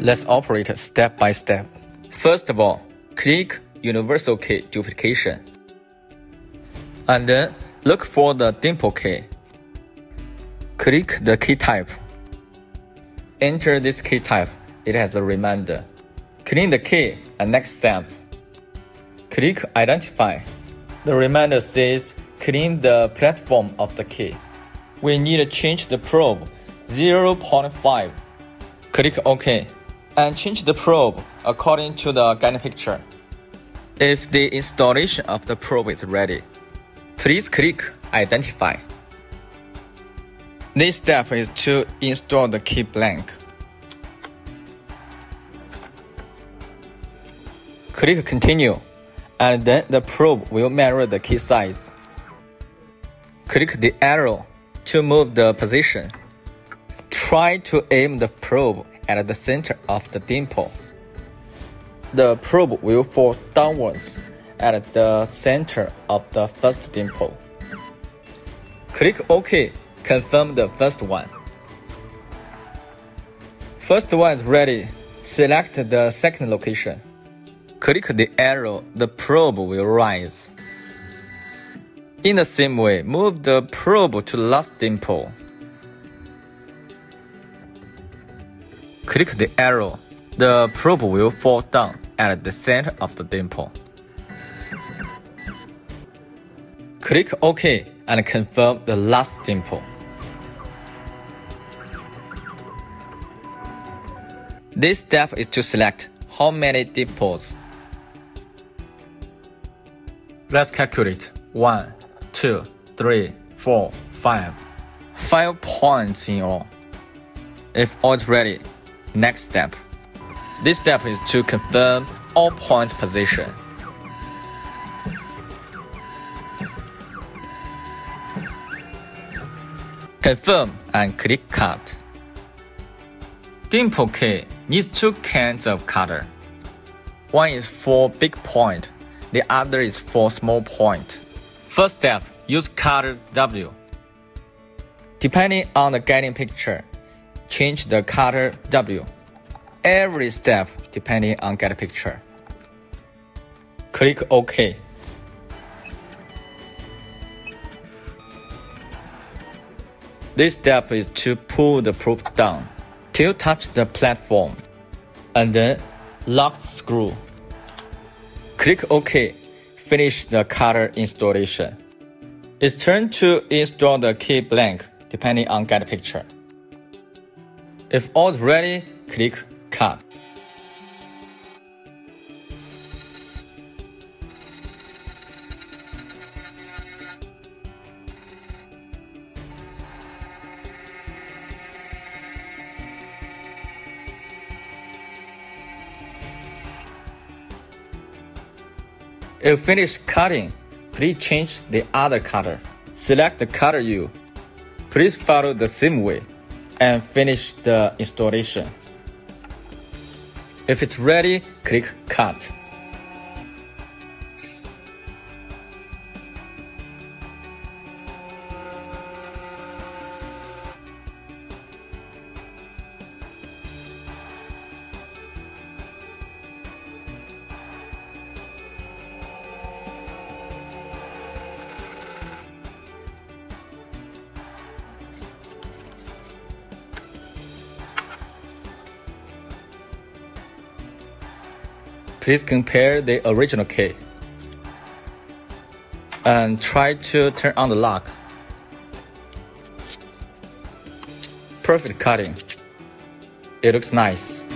Let's operate step by step. First of all, click Universal Key Duplication. And then look for the Dimple key. Click the key type. Enter this key type. It has a reminder. Clean the key and next step. Click Identify. The reminder says clean the platform of the key. We need to change the probe 0.5. Click OK and change the probe according to the guiding picture. If the installation of the probe is ready, please click Identify. This step is to install the key blank. Click Continue, and then the probe will mirror the key size. Click the arrow to move the position. Try to aim the probe at the center of the dimple. The probe will fall downwards at the center of the first dimple. Click OK. Confirm the first one. First one is ready. Select the second location. Click the arrow, the probe will rise. In the same way, move the probe to last dimple. Click the arrow, the probe will fall down at the center of the dimple. Click OK and confirm the last dimple. This step is to select how many dimples. Let's calculate 1, 2, 3, 4, 5. 5 points in all. If all is ready, next step. This step is to confirm all points position. Confirm and click Cut. Dimple key needs 2 kinds of cutter. One is for big point, the other is for small point. First step, use cutter W. Depending on the guiding picture, change the cutter W. Every step depending on guiding picture. Click OK. This step is to pull the probe down till touch the platform, and then lock the screw. Click OK. Finish the cutter installation. It's turn to install the key blank depending on guide picture. If all is ready, click Cut. If finish cutting, please change the other cutter. Select the cutter U. Please follow the same way and finish the installation. If it's ready, click Cut. Please compare the original key and try to turn on the lock. Perfect cutting. It looks nice.